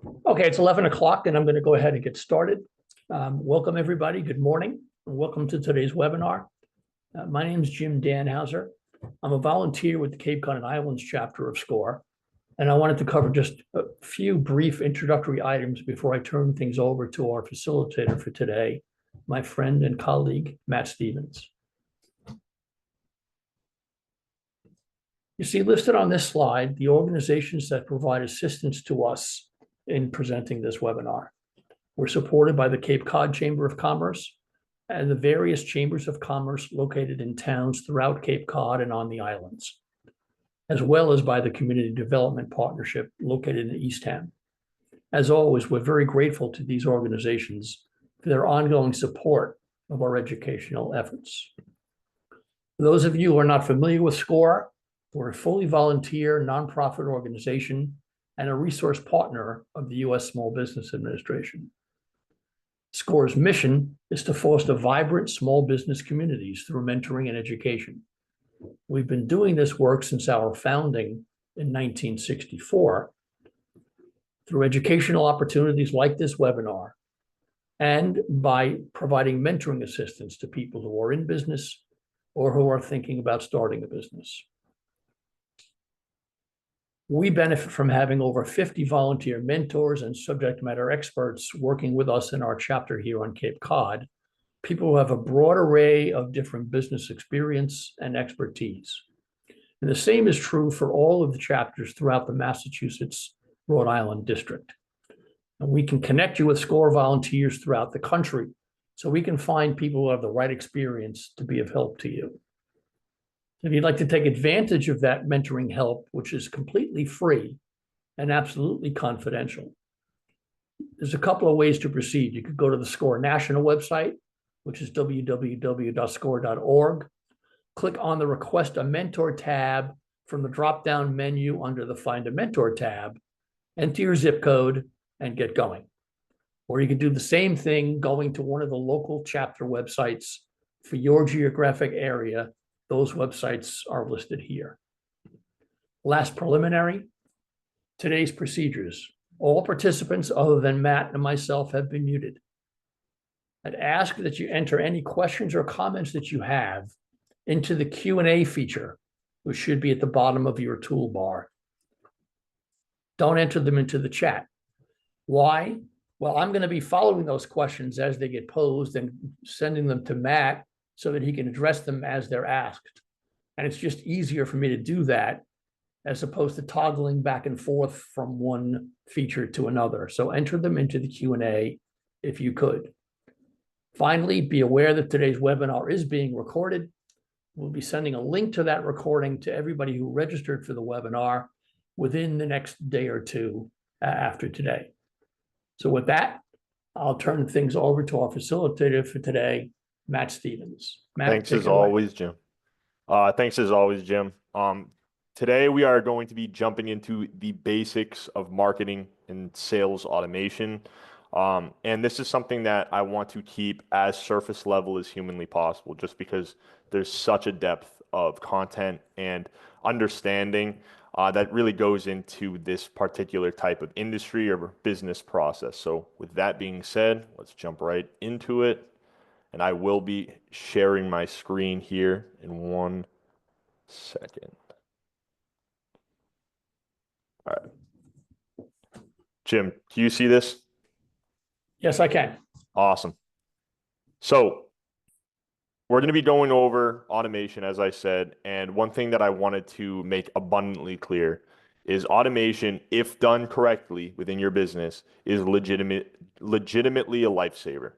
Okay, it's 11 o'clock and I'm going to go ahead and get started. Welcome, everybody. Good morning and welcome to today's webinar. My name is Jim Danhauser. I'm a volunteer with the Cape Cod and Islands chapter of SCORE, and I wanted to cover just a few brief introductory items before I turn things over to our facilitator for today, my friend and colleague, Matt Stevens. You see listed on this slide the organizations that provide assistance to us in presenting this webinar. We're supported by the Cape Cod Chamber of Commerce and the various chambers of commerce located in towns throughout Cape Cod and on the islands, as well as by the Community Development Partnership located in Eastham. As always, we're very grateful to these organizations for their ongoing support of our educational efforts. For those of you who are not familiar with SCORE, we're a fully volunteer nonprofit organization and a resource partner of the U.S. Small Business Administration. SCORE's mission is to foster vibrant small business communities through mentoring and education. We've been doing this work since our founding in 1964 through educational opportunities like this webinar and by providing mentoring assistance to people who are in business or who are thinking about starting a business. We benefit from having over 50 volunteer mentors and subject matter experts working with us in our chapter here on Cape Cod, people who have a broad array of different business experience and expertise. And the same is true for all of the chapters throughout the Massachusetts, Rhode Island district. And we can connect you with SCORE volunteers throughout the country so we can find people who have the right experience to be of help to you. If you'd like to take advantage of that mentoring help, which is completely free and absolutely confidential, there's a couple of ways to proceed. You could go to the SCORE National website, which is www.score.org. Click on the Request a Mentor tab from the drop-down menu under the Find a Mentor tab, enter your zip code, and get going. Or you could do the same thing going to one of the local chapter websites for your geographic area. Those websites are listed here. Last preliminary, today's procedures. All participants other than Matt and myself have been muted. I'd ask that you enter any questions or comments that you have into the Q&A feature, which should be at the bottom of your toolbar. Don't enter them into the chat. Why? Well, I'm going to be following those questions as they get posed and sending them to Matt so that he can address them as they're asked. And it's just easier for me to do that as opposed to toggling back and forth from one feature to another. So enter them into the Q&A if you could. Finally, be aware that today's webinar is being recorded. We'll be sending a link to that recording to everybody who registered for the webinar within the next day or two after today. So with that, I'll turn things over to our facilitator for today, Matt Stevens. Matt, Thanks as always, Jim. Today we are going to be jumping into the basics of marketing and sales automation. And this is something that I want to keep as surface level as humanly possible, just because there's such a depth of content and understanding that really goes into this particular type of industry or business process. So with that being said, let's jump right into it. And I will be sharing my screen here in 1 second. All right. Jim, do you see this? Yes, I can. Awesome. So we're going to be going over automation, as I said. And one thing that I wanted to make abundantly clear is automation, if done correctly within your business, is legitimately a lifesaver.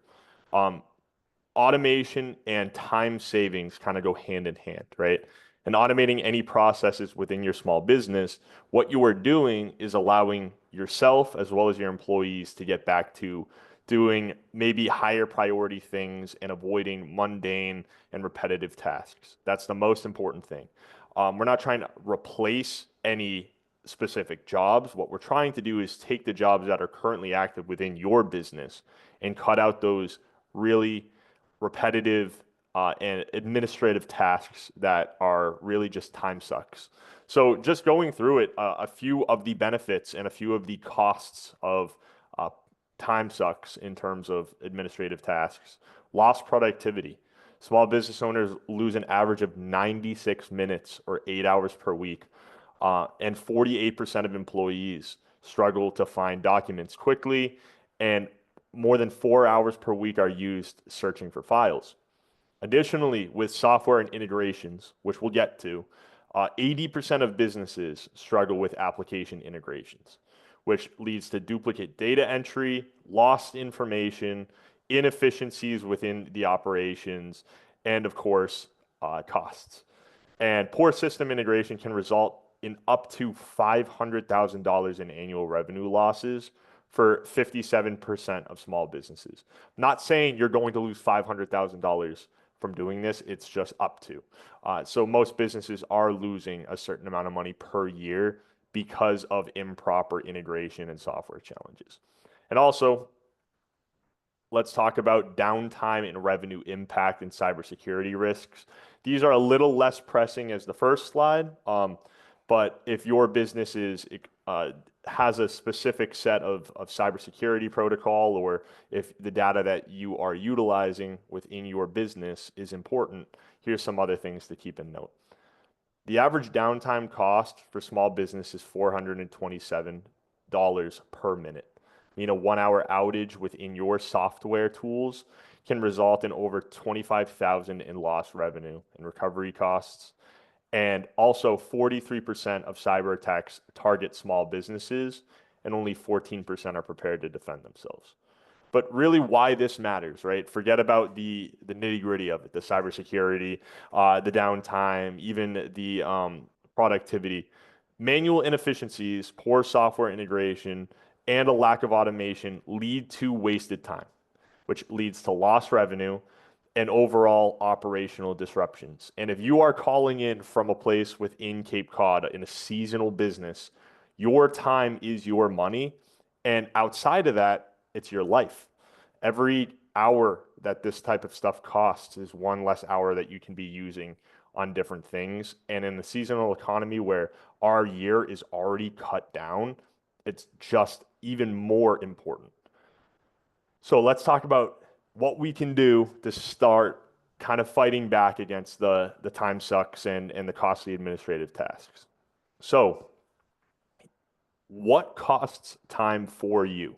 Automation and time savings kind of go hand in hand, right? And automating any processes within your small business, what you are doing is allowing yourself as well as your employees to get back to doing maybe higher priority things and avoiding mundane and repetitive tasks. That's the most important thing. We're not trying to replace any specific jobs. What we're trying to do is take the jobs that are currently active within your business and cut out those really repetitive and administrative tasks that are really just time sucks. So just going through it, a few of the benefits and a few of the costs of uh, time sucks in terms of administrative tasks. Lost productivity. Small business owners lose an average of 96 minutes or 8 hours per week. And 48% of employees struggle to find documents quickly, and more than 4 hours per week are used searching for files. Additionally, with software and integrations, which we'll get to, 80% of businesses struggle with application integrations, which leads to duplicate data entry, lost information, inefficiencies within the operations, and of course, costs. And poor system integration can result in up to $500,000 in annual revenue losses for 57% of small businesses. Not saying you're going to lose $500,000 from doing this, it's just up to. So most businesses are losing a certain amount of money per year because of improper integration and software challenges. And also, let's talk about downtime and revenue impact and cybersecurity risks. These are a little less pressing as the first slide, but if your business has a specific set of cybersecurity protocol, or if the data that you are utilizing within your business is important, here's some other things to keep in note. The average downtime cost for small business is $427 per minute. A 1 hour outage within your software tools can result in over $25,000 in lost revenue and recovery costs. And also 43% of cyber attacks target small businesses, and only 14% are prepared to defend themselves. But really why this matters, right? Forget about the nitty gritty of it, the cybersecurity, the downtime, even the productivity. Manual inefficiencies, poor software integration, and a lack of automation lead to wasted time, which leads to lost revenue and overall operational disruptions. And if you are calling in from a place within Cape Cod in a seasonal business, your time is your money. And outside of that, it's your life. Every hour that this type of stuff costs is one less hour that you can be using on different things. And in the seasonal economy where our year is already cut down, it's just even more important. So let's talk about what we can do to start kind of fighting back against the time sucks and the costly administrative tasks. So what costs time for you?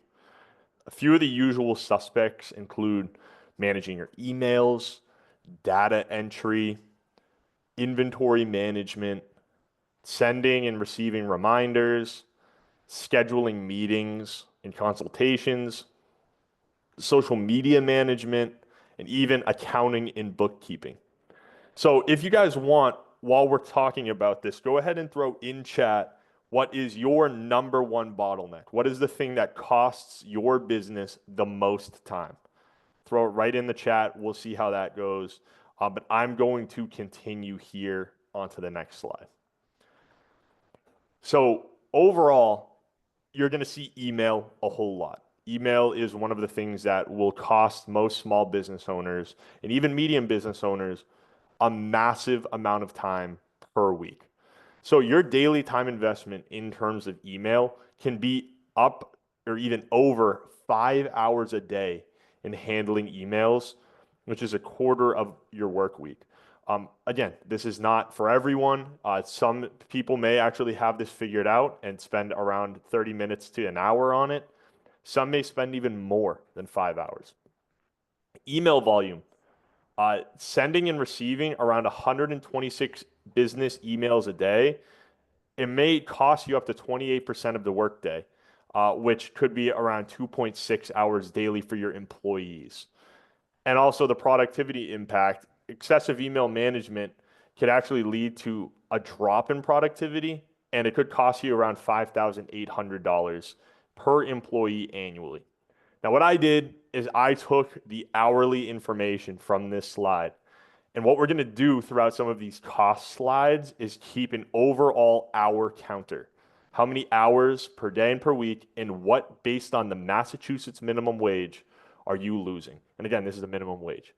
A few of the usual suspects include managing your emails, data entry, inventory management, sending and receiving reminders, scheduling meetings and consultations, social media management, and even accounting and bookkeeping. So if you guys want, while we're talking about this, go ahead and throw in chat, what is your number one bottleneck? What is the thing that costs your business the most time? Throw it right in the chat. We'll see how that goes. But I'm going to continue here onto the next slide. So overall, you're going to see email a whole lot. Email is one of the things that will cost most small business owners and even medium business owners a massive amount of time per week. So your daily time investment in terms of email can be up or even over 5 hours a day in handling emails, which is a quarter of your work week. Again, this is not for everyone. Some people may actually have this figured out and spend around 30 minutes to an hour on it. Some may spend even more than 5 hours. Email volume, sending and receiving around 126 business emails a day. It may cost you up to 28% of the workday, which could be around 2.6 hours daily for your employees. And also the productivity impact, excessive email management could actually lead to a drop in productivity, and it could cost you around $5,800 per employee annually. Now, what I did is I took the hourly information from this slide. And what we're going to do throughout some of these cost slides is keep an overall hour counter. How many hours per day and per week, and what, based on the Massachusetts minimum wage, are you losing? And again, this is the minimum wage.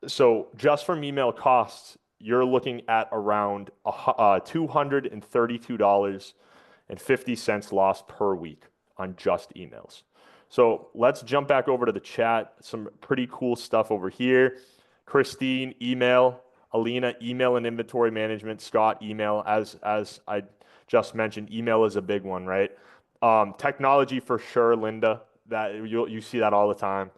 So just from email costs, you're looking at around $232.50 lost per week on just emails. So let's jump back over to the chat. Some pretty cool stuff over here. Christine, email. Alina, email and inventory management. Scott, email. As I just mentioned, email is a big one, right? Technology for sure, Linda. That you see that all the time.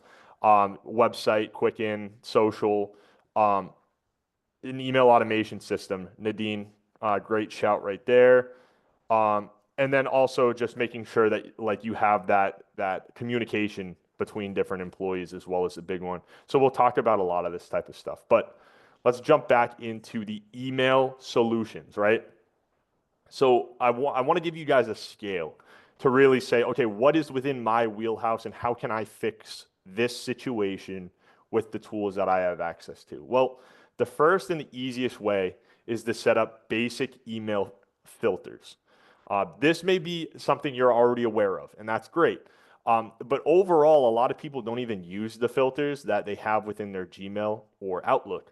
Website, Quicken, social, um, an email automation system. Nadine, great shout right there. And then also just making sure that like you have that communication between different employees as well as a big one. So we'll talk about a lot of this type of stuff. But let's jump back into the email solutions, right? So I want to give you guys a scale to really say, okay, what is within my wheelhouse and how can I fix this situation with the tools that I have access to? Well, the first and the easiest way is to set up basic email filters. This may be something you're already aware of, and that's great. But overall, a lot of people don't even use the filters that they have within their Gmail or Outlook.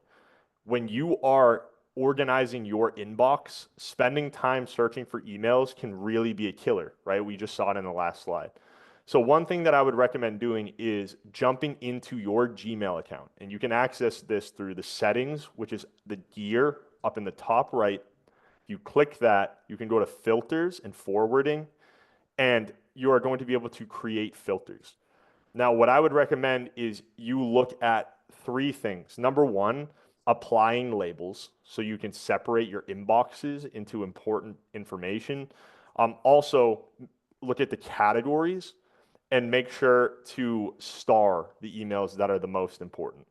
When you are organizing your inbox, spending time searching for emails can really be a killer, right? We just saw it in the last slide. So one thing that I would recommend doing is jumping into your Gmail account. And you can access this through the settings, which is the gear up in the top right. You click that, you can go to filters and forwarding, and you are going to be able to create filters. Now, what I would recommend is you look at three things. Number one, applying labels so you can separate your inboxes into important information. Also, look at the categories and make sure to star the emails that are the most important.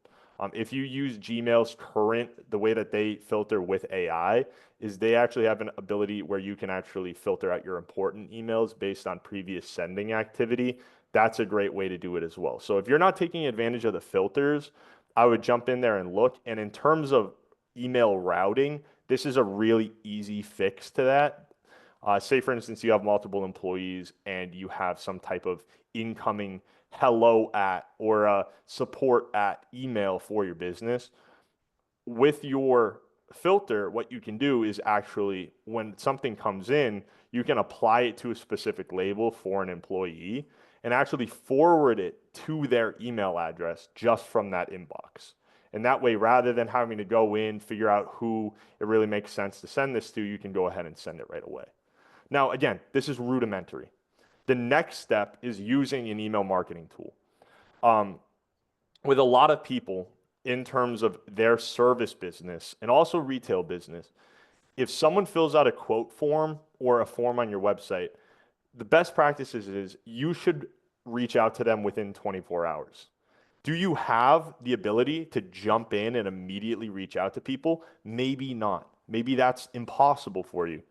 If you use Gmail's current, the way that they filter with AI is they actually have an ability where you can actually filter out your important emails based on previous sending activity. That's a great way to do it as well. So if you're not taking advantage of the filters, I would jump in there and look. And in terms of email routing, this is a really easy fix to that. Say, for instance, you have multiple employees and you have some type of incoming hello at or support at email for your business. With your filter, what you can do is actually, when something comes in, you can apply it to a specific label for an employee and actually forward it to their email address just from that inbox. And that way, rather than having to go in, figure out who it really makes sense to send this to, you can go ahead and send it right away. Now, again, this is rudimentary. The next step is using an email marketing tool. Um, with a lot of people, in terms of their service business and also retail business, if someone fills out a quote form or a form on your website, the best practices is you should reach out to them within 24 hours. Do you have the ability to jump in and immediately reach out to people? Maybe not. Maybe that's impossible for you.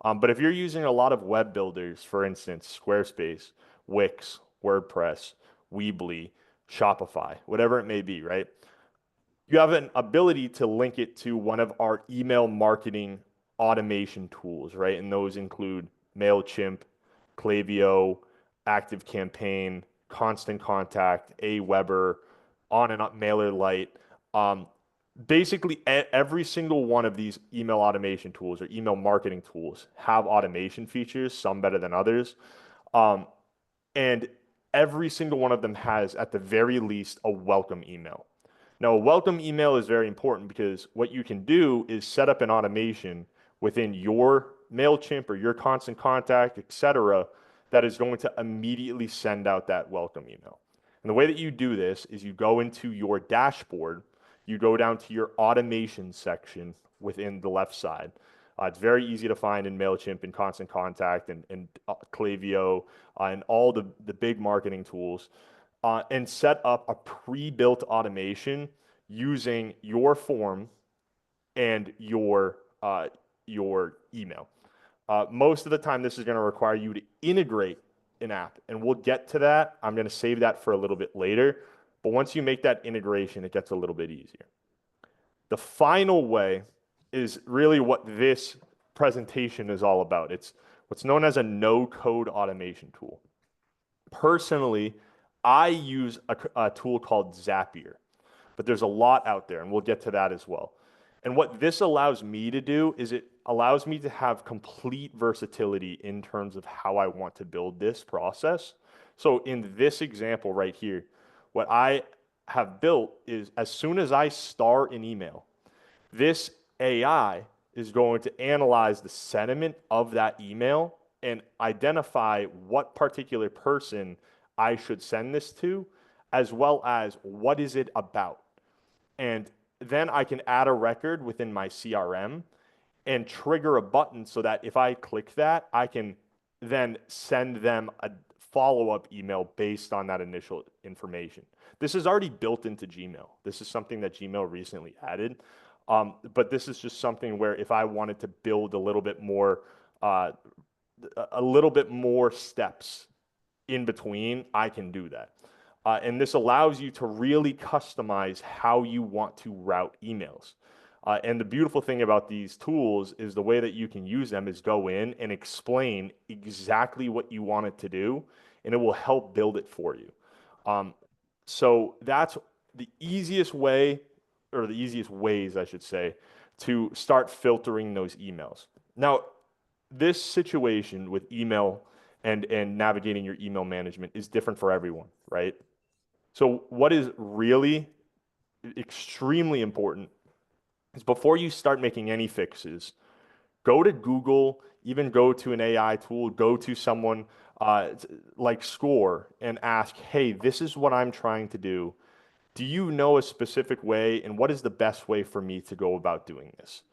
But if you're using a lot of web builders, for instance, Squarespace, Wix, WordPress, Weebly, Shopify, whatever it may be, right? You have an ability to link it to one of our email marketing automation tools, right? And those include MailChimp, Klaviyo, ActiveCampaign, Constant Contact, Aweber, on and up, MailerLite. Basically, every single one of these email automation tools or email marketing tools have automation features, some better than others. Um, and every single one of them has, at the very least, a welcome email. Now, a welcome email is very important because what you can do is set up an automation within your MailChimp or your Constant Contact, etc., that is going to immediately send out that welcome email. And the way that you do this is you go into your dashboard, you go down to your automation section within the left side. It's very easy to find in MailChimp and Constant Contact and Klaviyo and all the big marketing tools, and set up a pre-built automation using your form and your email. Most of the time, this is going to require you to integrate an app, and we'll get to that. I'm going to save that for a little bit later. But once you make that integration, it gets a little bit easier. The final way is really what this presentation is all about. It's what's known as a no-code automation tool. Personally, I use a tool called Zapier. but there's a lot out there, and we'll get to that as well. And what this allows me to do is it allows me to have complete versatility in terms of how I want to build this process. So in this example right here, what I have built is as soon as I start an email, this AI is going to analyze the sentiment of that email and identify what particular person I should send this to, as well as what is it about. And then I can add a record within my CRM and trigger a button so that if I click that, I can then send them a follow-up email based on that initial information. This is already built into Gmail. This is something that Gmail recently added. But this is just something where if I wanted to build uh, a little bit more steps in between, I can do that. And this allows you to really customize how you want to route emails. And the beautiful thing about these tools is the way that you can use them is go in and explain exactly what you want it to do, and it will help build it for you. So that's the easiest way, or the easiest ways, I should say, to start filtering those emails. Now, this situation with email and navigating your email management is different for everyone, right? So what is really extremely important is before you start making any fixes, go to Google, even go to an AI tool, go to someone like Score and ask, hey, this is what I'm trying to do. Do you know a specific way, and what is the best way for me to go about doing this?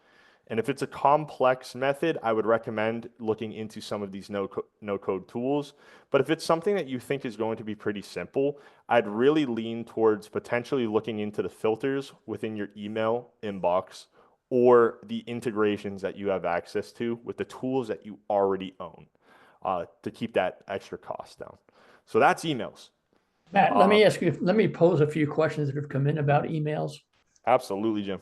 And if it's a complex method, I would recommend looking into some of these no-code tools. But if it's something that you think is going to be pretty simple, I'd really lean towards potentially looking into the filters within your email inbox or the integrations that you have access to with the tools that you already own to keep that extra cost down. So that's emails. Matt, let me pose a few questions that have come in about emails. Absolutely, Jim.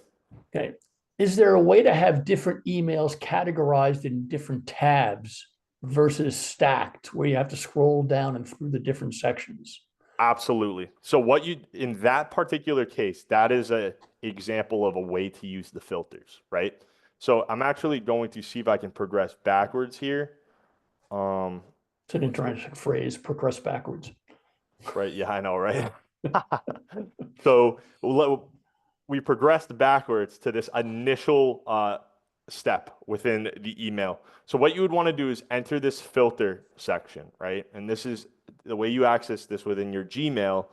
Okay. Is there a way to have different emails categorized in different tabs versus stacked where you have to scroll down and through the different sections? Absolutely. So what you, in that particular case, that is an example of a way to use the filters, right? So I'm actually going to see if I can progress backwards here. It's an interesting phrase, progress backwards. Right. Yeah, I know, right? So we progressed backwards to this initial step within the email. So what you would want to do is enter this filter section, right? And this is the way you access this within your Gmail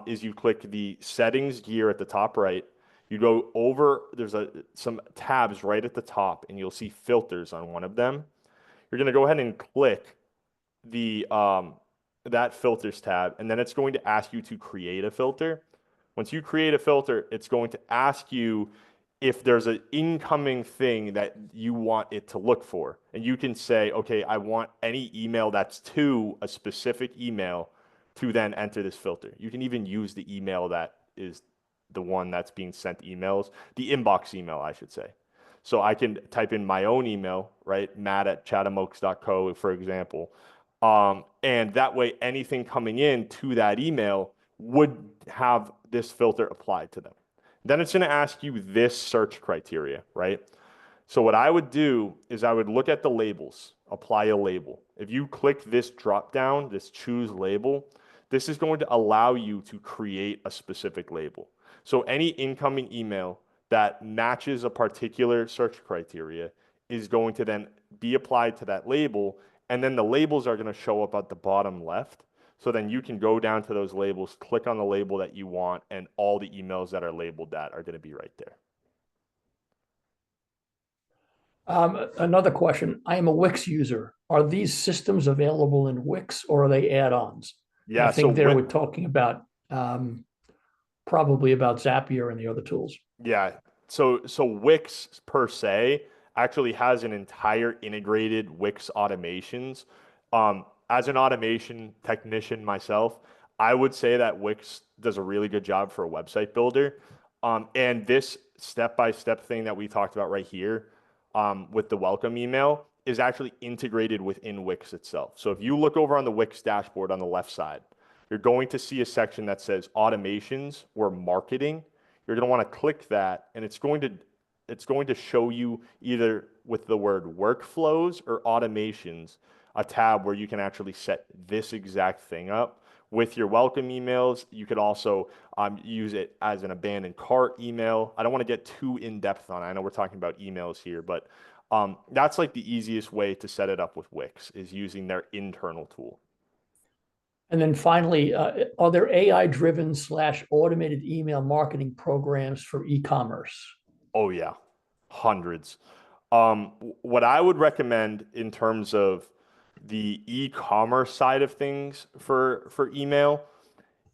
is you click the settings gear at the top right. You go over, there's some tabs right at the top, and you'll see filters on one of them. You're going to go ahead and click the that filters tab, and then it's going to ask you to create a filter. Once you create a filter, it's going to ask you if there's an incoming thing that you want it to look for. And you can say, okay, I want any email that's to a specific email to then enter this filter. You can even use the email that is the one that's being sent emails, the inbox email, I should say. So I can type in my own email, right? matt@chatamoaks.co, for example. And that way, anything coming in to that email would have this filter applied to them. Then it's going to ask you this search criteria, right? So what I would do is I would look at the labels, apply a label. If you click this drop down, this choose label, this is going to allow you to create a specific label. So any incoming email that matches a particular search criteria is going to then be applied to that label, and then the labels are going to show up at the bottom left. So then you can go down to those labels, click on the label that you want, and all the emails that are labeled that are going to be right there. Another question. I am a Wix user. Are these systems available in Wix or are they add-ons? Yeah, I think so there we're talking about probably about Zapier and the other tools. yeah, so Wix per se actually has an entire integrated Wix automations. As an automation technician myself, I would say that Wix does a really good job for a website builder. And this step-by-step thing that we talked about right here with the welcome email is actually integrated within Wix itself. So if you look over on the Wix dashboard on the left side, you're going to see a section that says automations or marketing. You're going to want to click that, and it's going to show you either with the word workflows or automations, a tab where you can actually set this exact thing up with your welcome emails. You could also use it as an abandoned cart email. I don't want to get too in depth on it. I know we're talking about emails here, but that's like the easiest way to set it up with Wix is using their internal tool. And then finally, are there AI-driven / automated email marketing programs for e-commerce? Oh yeah, hundreds. What I would recommend in terms of the e-commerce side of things for email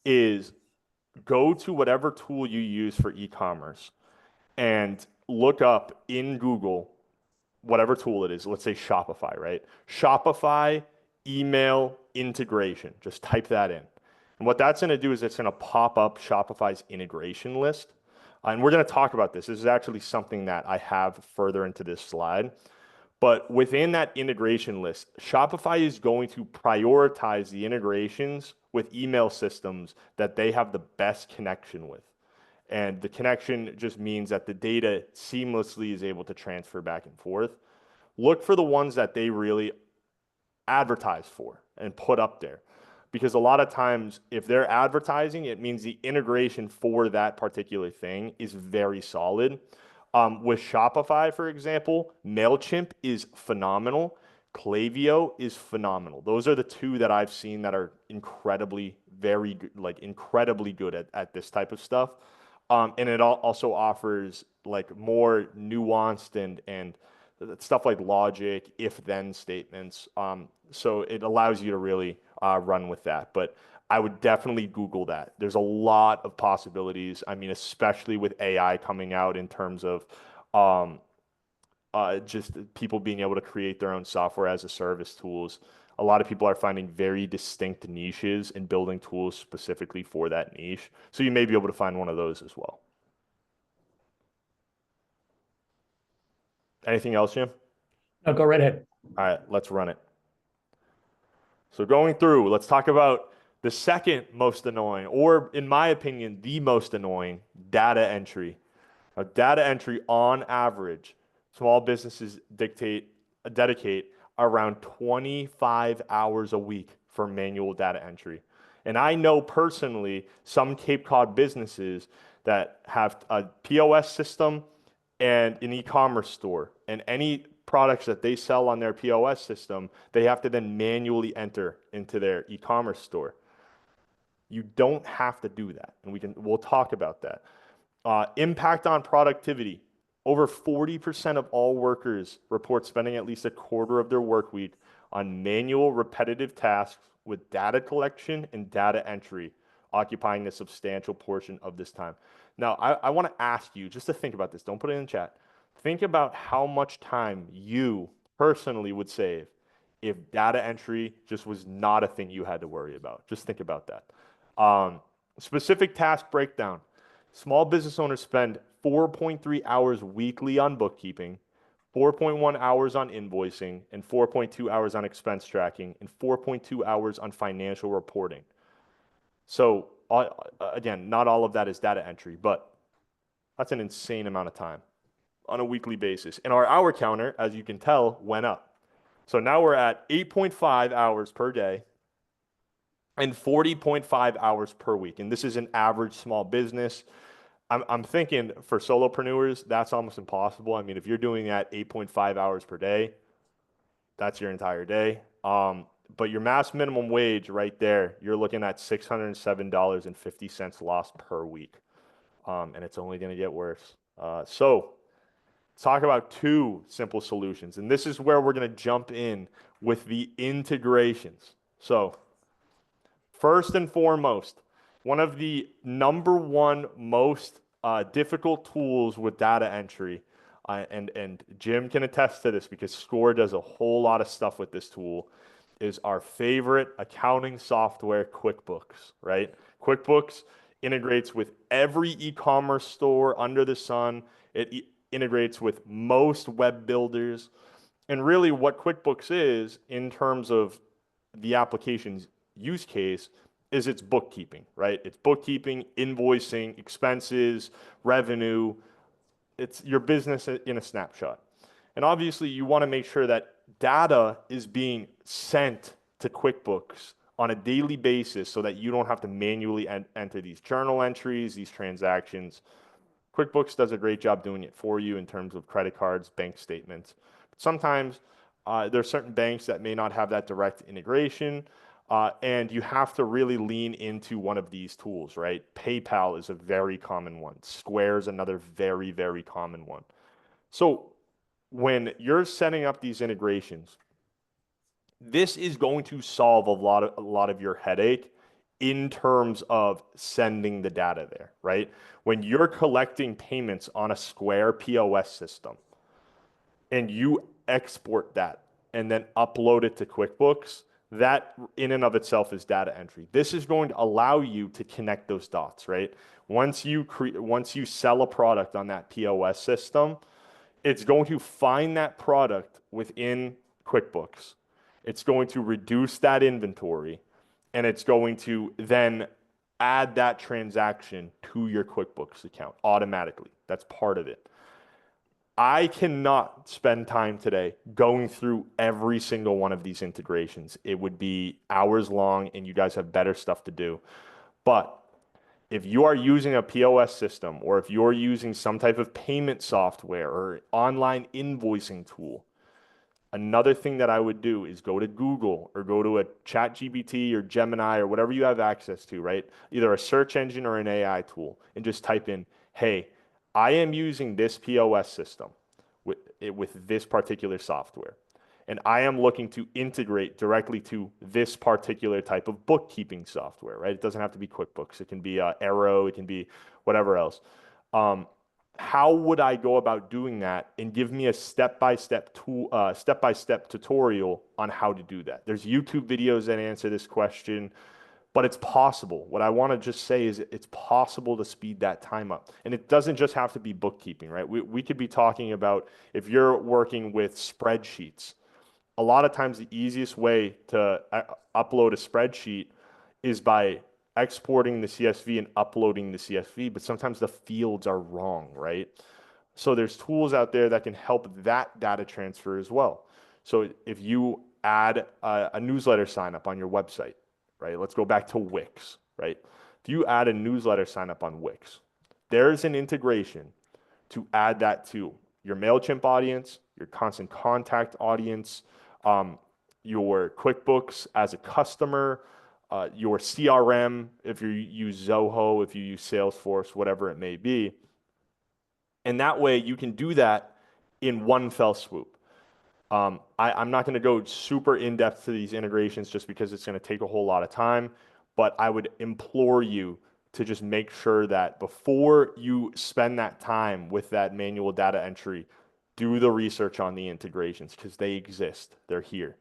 is go to whatever tool you use for e-commerce and look up in Google whatever tool it is. Let's say Shopify, right? Shopify email integration. Just type that in. And what that's going to do is it's going to pop up Shopify's integration list. And we're going to talk about this. This is actually something that I have further into this slide. But within that integration list, Shopify is going to prioritize the integrations with email systems that they have the best connection with. And the connection just means that the data seamlessly is able to transfer back and forth. Look for the ones that they really advertise for and put up there. Because a lot of times, if they're advertising, it means the integration for that particular thing is very solid. With Shopify, for example, MailChimp is phenomenal. Klaviyo is phenomenal. Those are the two that I've seen that are incredibly, very good, like incredibly good at this type of stuff. And it also offers like more nuanced and stuff like logic, if then statements. So it allows you to really run with that. But I would definitely Google that. There's a lot of possibilities. I mean, especially with AI coming out in terms of just people being able to create their own software as a service tools. A lot of people are finding very distinct niches and building tools specifically for that niche. So you may be able to find one of those as well. Anything else, Jim? No, go right ahead. All right, let's run it. So going through, let's talk about the second most annoying, or in my opinion, the most annoying data entry. Now, data entry on average, small businesses dedicate around 25 hours a week for manual data entry. And I know personally some Cape Cod businesses that have a POS system and an e-commerce store, and any products that they sell on their POS system, they have to then manually enter into their e-commerce store. You don't have to do that, and we'll talk about that. Impact on productivity. Over 40% of all workers report spending at least a quarter of their work week on manual repetitive tasks with data collection and data entry occupying a substantial portion of this time. Now, I want to ask you just to think about this. Don't put it in the chat. Think about how much time you personally would save if data entry just was not a thing you had to worry about. Just think about that. Specific task breakdown. Small business owners spend 4.3 hours weekly on bookkeeping, 4.1 hours on invoicing, and 4.2 hours on expense tracking, and 4.2 hours on financial reporting. So again, not all of that is data entry, but that's an insane amount of time on a weekly basis. And our hour counter, as you can tell, went up. So now we're at 8.5 hours per day and 40.5 hours per week. And this is an average small business. I'm thinking for solopreneurs, that's almost impossible. I mean, if you're doing that 8.5 hours per day, that's your entire day. But your mass minimum wage right there, you're looking at $607.50 lost per week. And it's only going to get worse. So let's talk about two simple solutions. And this is where we're going to jump in with the integrations. So first and foremost, one of the number one most difficult tools with data entry, and Jim can attest to this because Score does a whole lot of stuff with this tool, is our favorite accounting software, QuickBooks, right? QuickBooks integrates with every e-commerce store under the sun. It integrates with most web builders. And really what QuickBooks is in terms of the application's use case is it's bookkeeping, right? It's bookkeeping, invoicing, expenses, revenue. It's your business in a snapshot. And obviously, you want to make sure that data is being sent to QuickBooks on a daily basis so that you don't have to manually enter these journal entries, these transactions. QuickBooks does a great job doing it for you in terms of credit cards, bank statements. But sometimes there are certain banks that may not have that direct integration, and you have to really lean into one of these tools, right? PayPal is a very common one. Square is another very, very common one. So when you're setting up these integrations, this is going to solve a lot of your headache in terms of sending the data there, right? When you're collecting payments on a Square POS system and you export that and then upload it to QuickBooks, that in and of itself is data entry. This is going to allow you to connect those dots, right? Once you sell a product on that POS system, it's going to find that product within QuickBooks. It's going to reduce that inventory, and it's going to then add that transaction to your QuickBooks account automatically. That's part of it. I cannot spend time today going through every single one of these integrations. It would be hours long, and you guys have better stuff to do. But if you are using a POS system, or if you're using some type of payment software or online invoicing tool, another thing that I would do is go to Google or go to a ChatGPT or Gemini or whatever you have access to, right? Either a search engine or an AI tool, and just type in, hey, I am using this POS system with this particular software, and I am looking to integrate directly to this particular type of bookkeeping software, right? It doesn't have to be QuickBooks. It can be Arrow. It can be whatever else. How would I go about doing that? And give me a step-by-step tutorial on how to do that. There's YouTube videos that answer this question, but it's possible. What I want to just say is it's possible to speed that time up. And it doesn't just have to be bookkeeping, right? We could be talking about if you're working with spreadsheets. A lot of times the easiest way to upload a spreadsheet is by exporting the CSV and uploading the CSV, but sometimes the fields are wrong, right? So there's tools out there that can help that data transfer as well. So if you add a newsletter sign up on your website, right? Let's go back to Wix, right? If you add a newsletter sign up on Wix, there's an integration to add that to your MailChimp audience, your Constant Contact audience, your QuickBooks as a customer, your CRM, if you use Zoho, if you use Salesforce, whatever it may be. And that way you can do that in one fell swoop. I'm not going to go super in depth to these integrations just because it's going to take a whole lot of time, but I would implore you to just make sure that before you spend that time with that manual data entry, do the research on the integrations because they exist. They're here.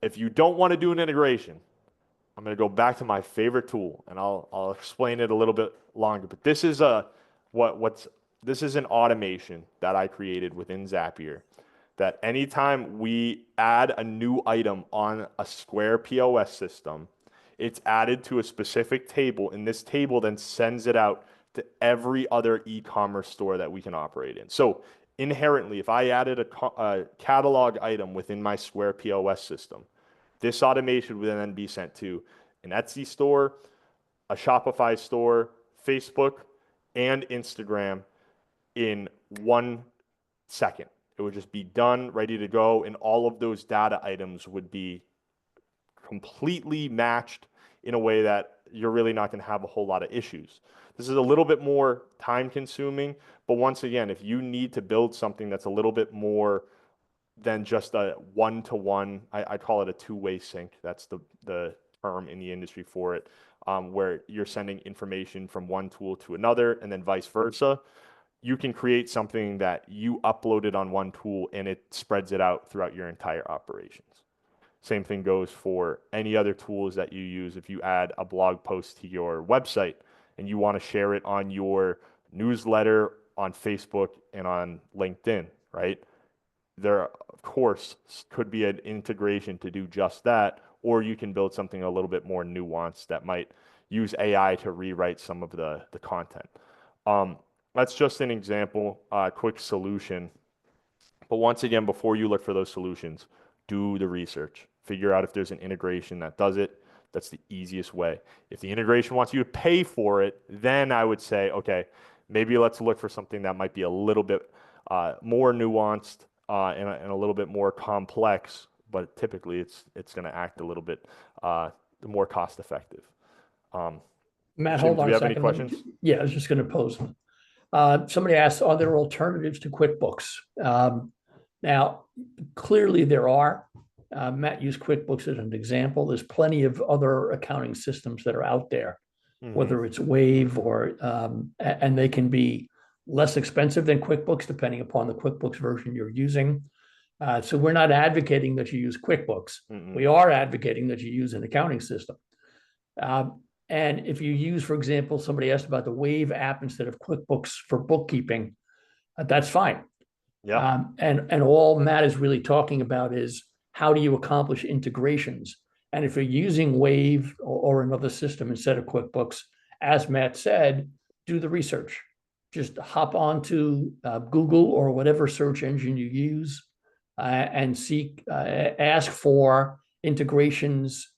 If you don't want to do an integration, I'm going to go back to my favorite tool, and I'll explain it a little bit longer. But this is this is an automation that I created within Zapier. That anytime we add a new item on a Square POS system, it's added to a specific table, and this table then sends it out to every other e-commerce store that we can operate in. So inherently, if I added a catalog item within my Square POS system, this automation would then be sent to an Etsy store, a Shopify store, Facebook, and Instagram in 1 second. It would just be done, ready to go, and all of those data items would be completely matched in a way that you're really not going to have a whole lot of issues. This is a little bit more time consuming, but once again, if you need to build something that's a little bit more than just a one-to-one, I call it a two-way sync. That's the term in the industry for it, where you're sending information from one tool to another and then vice versa. You can create something that you uploaded on one tool and it spreads it out throughout your entire operations. Same thing goes for any other tools that you use. If you add a blog post to your website and you want to share it on your newsletter, on Facebook, and on LinkedIn, right? There are of course, could be an integration to do just that, or you can build something a little bit more nuanced that might use AI to rewrite some of the content. Um, that's just an example, quick solution. But once again, before you look for those solutions, do the research. Figure out if there's an integration that does it. That's the easiest way. If the integration wants you to pay for it, then I would say, okay, maybe let's look for something that might be a little bit more nuanced and a little bit more complex. But typically, it's going to act a little bit more cost effective. Matt, Jim, hold do on we a have any second. questions? Yeah, I was just going to pose them. Somebody asked, are there alternatives to QuickBooks? Now, clearly there are. Matt used QuickBooks as an example. There's plenty of other accounting systems that are out there, whether it's Wave or, and they can be less expensive than QuickBooks, depending upon the QuickBooks version you're using. So we're not advocating that you use QuickBooks. We are advocating that you use an accounting system. And if you use, for example, somebody asked about the Wave app instead of QuickBooks for bookkeeping, that's fine. Yeah. And all Matt is really talking about is how do you accomplish integrations? And if you're using Wave or another system instead of QuickBooks, as Matt said, do the research. Just hop onto Google or whatever search engine you use and ask for integrations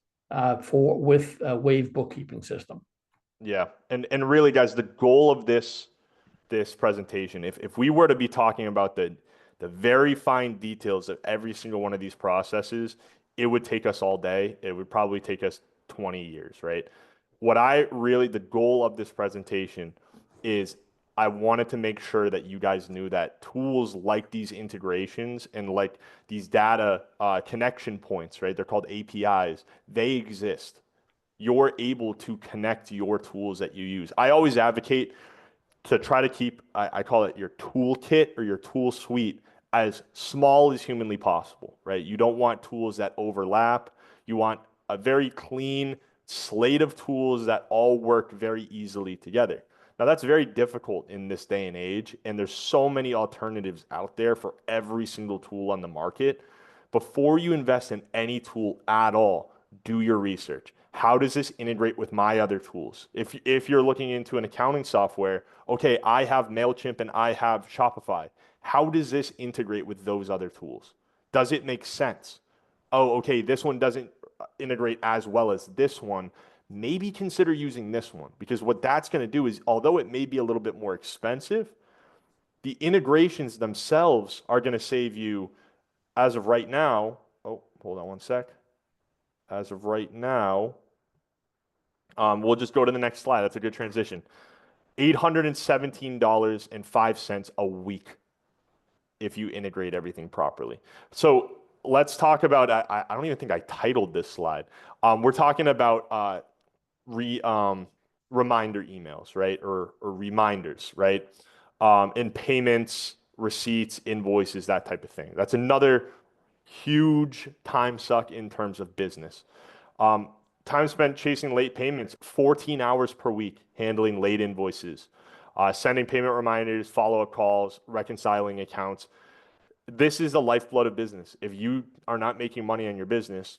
with a Wave bookkeeping system. Yeah. And really, guys, the goal of this presentation, if we were to be talking about the very fine details of every single one of these processes, it would take us all day. It would probably take us 20 years, right? The goal of this presentation is I wanted to make sure that you guys knew that tools like these integrations and like these data connection points, right? They're called APIs. They exist. You're able to connect your tools that you use. I always advocate to try to keep, I call it your toolkit or your tool suite, as small as humanly possible, right? You don't want tools that overlap. You want a very clean slate of tools that all work very easily together. Now, that's very difficult in this day and age, and there's so many alternatives out there for every single tool on the market. Before you invest in any tool at all, do your research. How does this integrate with my other tools? If you're looking into an accounting software, okay, I have MailChimp and I have Shopify. How does this integrate with those other tools? Does it make sense? Oh, okay, this one doesn't integrate as well as this one. Maybe consider using this one, because what that's going to do is, although it may be a little bit more expensive, the integrations themselves are going to save you, as of right now. Oh, hold on one sec. As of right now, we'll just go to the next slide. That's a good transition. $817.05 a week if you integrate everything properly. So let's talk about, I don't even think I titled this slide. We're talking about reminder emails, right? Or reminders, right? And payments, receipts, invoices, that type of thing. That's another huge time suck in terms of business. Time spent chasing late payments, 14 hours per week handling late invoices, sending payment reminders, follow-up calls, reconciling accounts. This is the lifeblood of business. If you are not making money on your business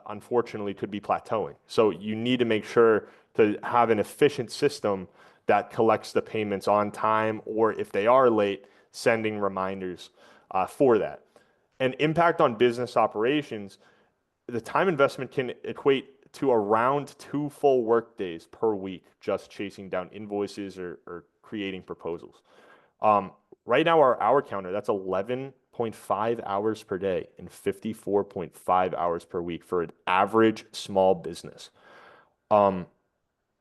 unfortunately could be plateauing. So you need to make sure to have an efficient system that collects the payments on time, or if they are late, sending reminders for that. And impact on business operations, the time investment can equate to around 2 full work days per week just chasing down invoices or creating proposals. Right now, our hour counter, that's 11.5 hours per day and 54.5 hours per week for an average small business.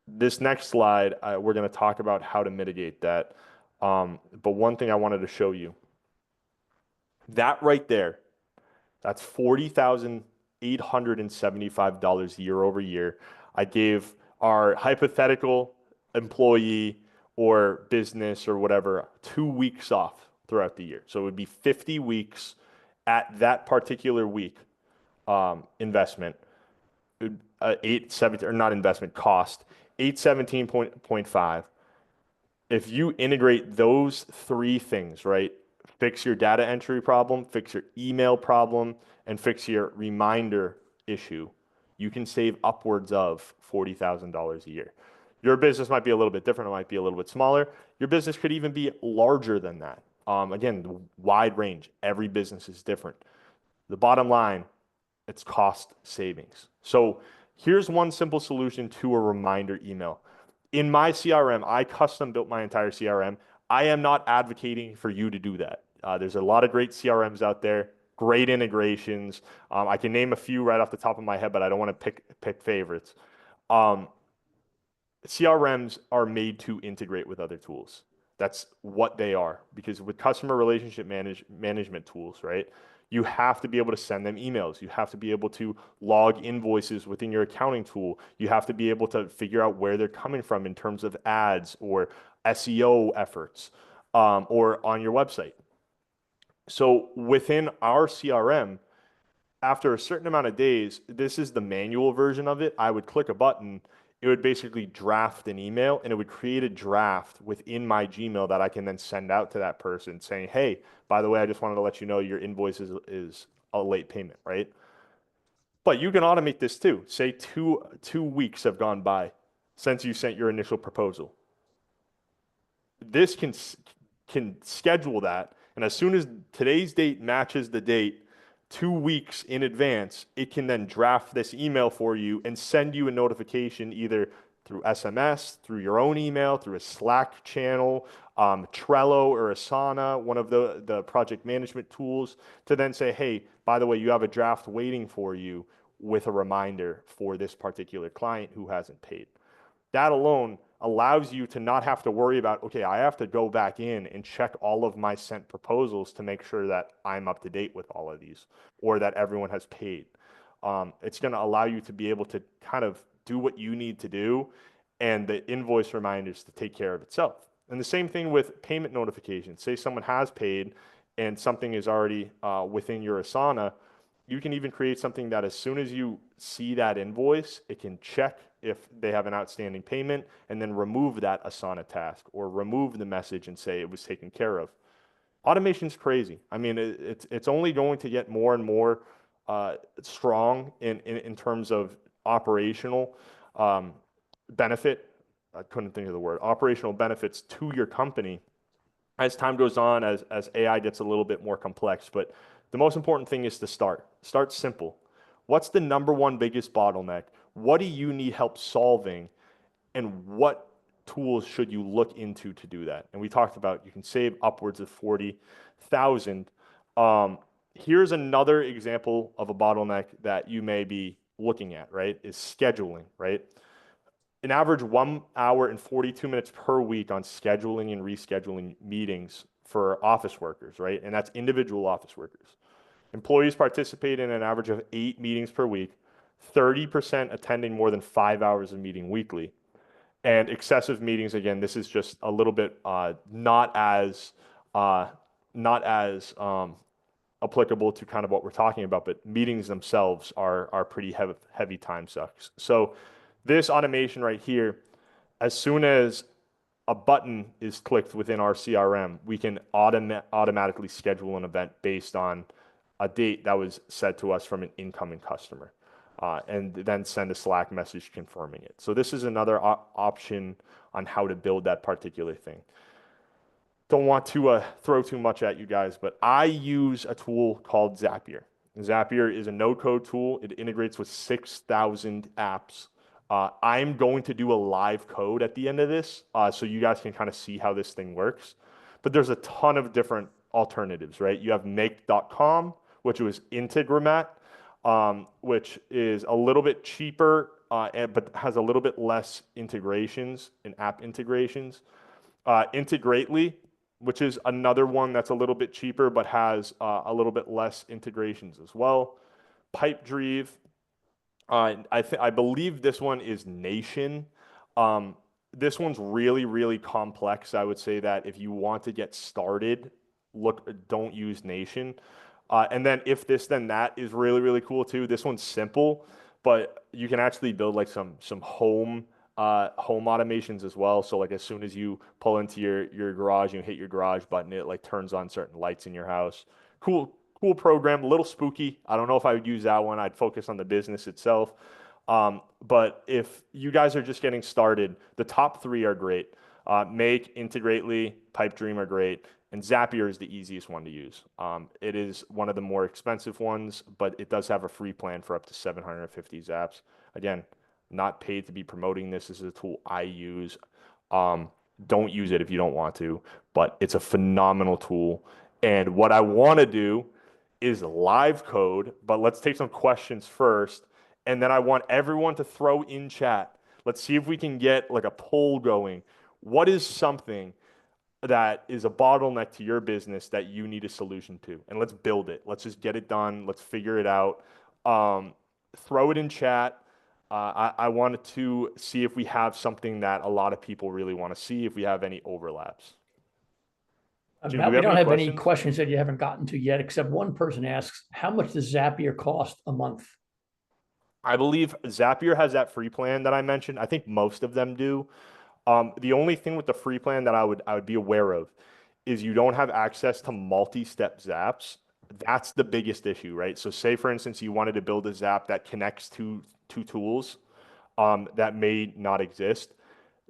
This next slide, we're going to talk about how to mitigate that. But one thing I wanted to show you, that right there, that's $40,875 year over year. I gave our hypothetical employee or business or whatever 2 weeks off throughout the year. So it would be 50 weeks at that particular week investment, 817 or not investment cost, 817.5. If you integrate those three things, right? fix your data entry problem, fix your email problem, and fix your reminder issue, you can save upwards of $40,000 a year. Your business might be a little bit different. It might be a little bit smaller. Your business could even be larger than that. Again, wide range. Every business is different. The bottom line, it's cost savings. So here's one simple solution to a reminder email. In my CRM, I custom built my entire CRM. I am not advocating for you to do that. There's a lot of great CRMs out there, great integrations. I can name a few right off the top of my head, but I don't want to pick favorites. Um, CRMs are made to integrate with other tools. That's what they are. Because with customer relationship management tools, right? You have to be able to send them emails. You have to be able to log invoices within your accounting tool. You have to be able to figure out where they're coming from in terms of ads or SEO efforts, or on your website. So within our CRM, after a certain amount of days, this is the manual version of it. I would click a button, it would basically draft an email, and it would create a draft within my Gmail that I can then send out to that person saying, hey, by the way, I just wanted to let you know your invoice is a late payment, right? But you can automate this too. Say two weeks have gone by since you sent your initial proposal. This can schedule that, and as soon as today's date matches the date 2 weeks in advance, it can then draft this email for you and send you a notification either through SMS, through your own email, through a Slack channel, Trello or Asana, one of the project management tools, to then say, hey, by the way, you have a draft waiting for you with a reminder for this particular client who hasn't paid. That alone allows you to not have to worry about, okay, I have to go back in and check all of my sent proposals to make sure that I'm up to date with all of these or that everyone has paid. It's going to allow you to be able to kind of do what you need to do and the invoice reminders to take care of itself. And the same thing with payment notifications. Say someone has paid and something is already within your Asana, you can even create something that as soon as you see that invoice, it can check if they have an outstanding payment and then remove that Asana task or remove the message and say it was taken care of. Automation's crazy. I mean, it's only going to get more and more strong in terms of operational benefit. I couldn't think of the word. Operational benefits to your company as time goes on, as AI gets a little bit more complex. But the most important thing is to start. Start simple. What's the number one biggest bottleneck? What do you need help solving? And what tools should you look into to do that? And we talked about you can save upwards of 40,000. Here's another example of a bottleneck that you may be looking at, right? Is scheduling, right? An average 1 hour and 42 minutes per week on scheduling and rescheduling meetings for office workers, right? And that's individual office workers. Employees participate in an average of 8 meetings per week, 30% attending more than 5 hours of meeting weekly. And excessive meetings, again, this is just a little bit not as applicable to kind of what we're talking about, but meetings themselves are pretty heavy time sucks. So this automation right here, as soon as a button is clicked within our CRM, we can automatically schedule an event based on a date that was set to us from an incoming customer, and then send a Slack message confirming it. So this is another option on how to build that particular thing. Don't want to throw too much at you guys, but I use a tool called Zapier. Zapier is a no-code tool. It integrates with 6,000 apps. I'm going to do a live code at the end of this, so you guys can kind of see how this thing works. But there's a ton of different alternatives, right? You have Make.com, which was Integromat, which is a little bit cheaper, but has a little bit less integrations and app integrations. Integrately, which is another one that's a little bit cheaper, but has a little bit less integrations as well. Pipedrive, I believe this one is Nation. This one's really, really complex. I would say that if you want to get started, don't use Nation. And then if this, then that is really, really cool too. This one's simple, but you can actually build like some home home automations as well. So like as soon as you pull into your garage, you hit your garage button, it like turns on certain lights in your house. Cool program, a little spooky. I don't know if I would use that one. I'd focus on the business itself. But if you guys are just getting started, the top three are great. Make, Integrately, Pipe Dream are great, and Zapier is the easiest one to use. It is one of the more expensive ones, but it does have a free plan for up to 750 zaps. Again, not paid to be promoting this. This is a tool I use. Don't use it if you don't want to, but it's a phenomenal tool. And what I want to do is live code, but let's take some questions first. And then I want everyone to throw in chat. Let's see if we can get like a poll going. What is something that is a bottleneck to your business that you need a solution to? And let's build it. Let's just get it done. Let's figure it out. Throw it in chat. I wanted to see if we have something that a lot of people really want to see, if we have any overlaps. Jim, do we We have don't any have any questions? questions that you haven't gotten to yet, except one person asks, how much does Zapier cost a month? I believe Zapier has that free plan that I mentioned. I think most of them do. The only thing with the free plan that I would be aware of is you don't have access to multi-step zaps. That's the biggest issue, right? So say for instance you wanted to build a zap that connects to two tools that may not exist.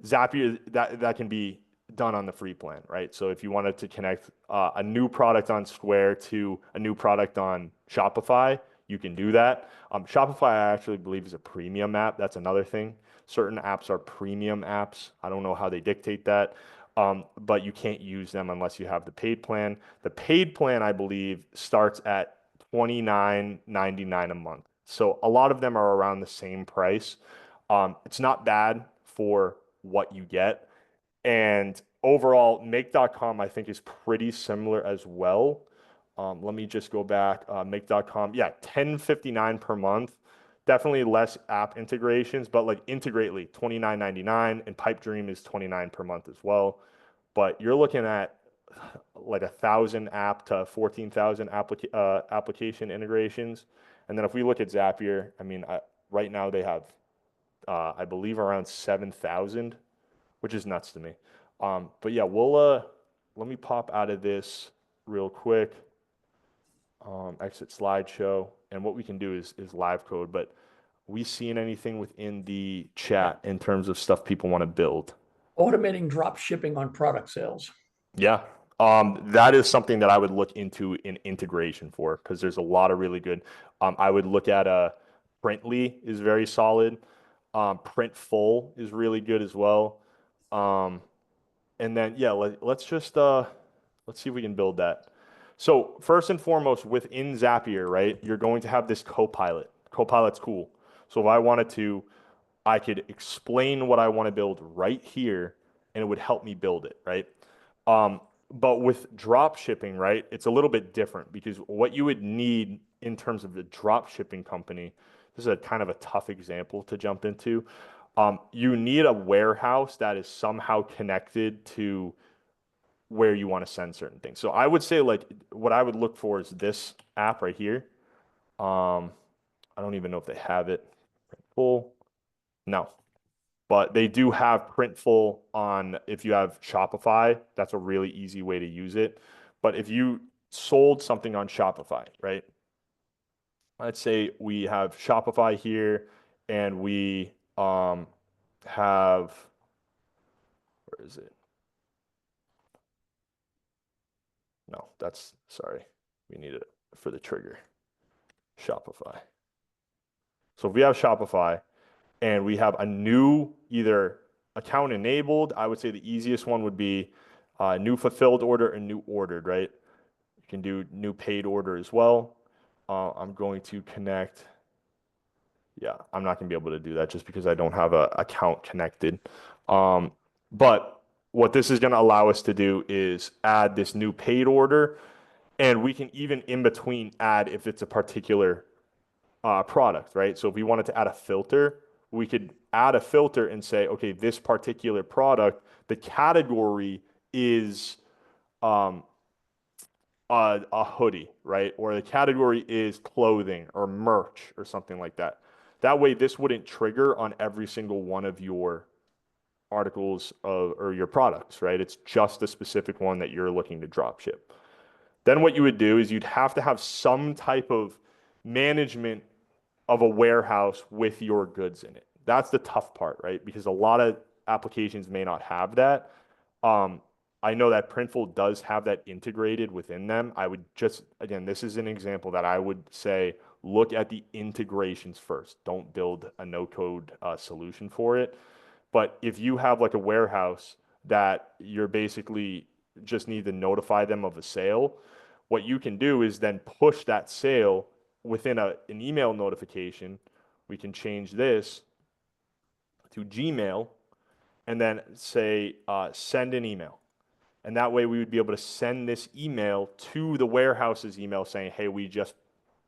Zapier that can be done on the free plan, right? So if you wanted to connect a new product on Square to a new product on Shopify, you can do that. Shopify, I actually believe, is a premium app. That's another thing. Certain apps are premium apps. I don't know how they dictate that, but you can't use them unless you have the paid plan. The paid plan, I believe, starts at $29.99 a month. So a lot of them are around the same price. It's not bad for what you get. And overall, make.com, I think, is pretty similar as well. Let me just go back. Make.com, yeah, $10.59 per month. Definitely less app integrations, but like Integrately, $29.99, and Pipe Dream is $29 per month as well. But you're looking at like 1,000 app to 14,000 application integrations. And then if we look at Zapier, I mean, right now they have, I believe, around 7,000, which is nuts to me. But yeah, let me pop out of this real quick. Exit slideshow, and what we can do is live code. But we seeing anything within the chat in terms of stuff people want to build? Automating drop shipping on product sales. Yeah. That is something that I would look into in integration for, because there's a lot of really good. I would look at Printly is very solid. Printful is really good as well. And then yeah, let's just let's see if we can build that. So first and foremost, within Zapier, right, you're going to have this Copilot. Copilot's cool. So if I wanted to, I could explain what I want to build right here, and it would help me build it, right? But with drop shipping, right, it's a little bit different, because what you would need in terms of the drop shipping company, this is a kind of a tough example to jump into. You need a warehouse that is somehow connected to where you want to send certain things. So I would say like what I would look for is this app right here. I don't even know if they have it. Printful. No, but they do have Printful on, if you have Shopify, that's a really easy way to use it. But if you sold something on Shopify, right? Let's say we have Shopify here, and we have, where is it? No, that's, sorry. We need it for the trigger. Shopify. So if we have Shopify and we have a new either account enabled, I would say the easiest one would be new fulfilled order and new ordered, right? You can do new paid order as well. I'm going to connect. Yeah, I'm not going to be able to do that just because I don't have an account connected. But what this is going to allow us to do is add this new paid order, and we can even in between add if it's a particular product, right? So if we wanted to add a filter, we could add a filter and say, okay, this particular product, the category is a hoodie, right? Or the category is clothing or merch or something like that. That way, this wouldn't trigger on every single one of your articles of, or your products, right? It's just a specific one that you're looking to drop ship. Then what you would do is you'd have to have some type of management of a warehouse with your goods in it. That's the tough part, right? Because a lot of applications may not have that. Um, I know that Printful does have that integrated within them. I would just, again, this is an example that I would say look at the integrations first. Don't build a no code solution for it. But if you have like a warehouse that you're basically just need to notify them of a sale, what you can do is then push that sale within an email notification. We can change this to Gmail and then say send an email. And that way we would be able to send this email to the warehouse's email saying, hey, we just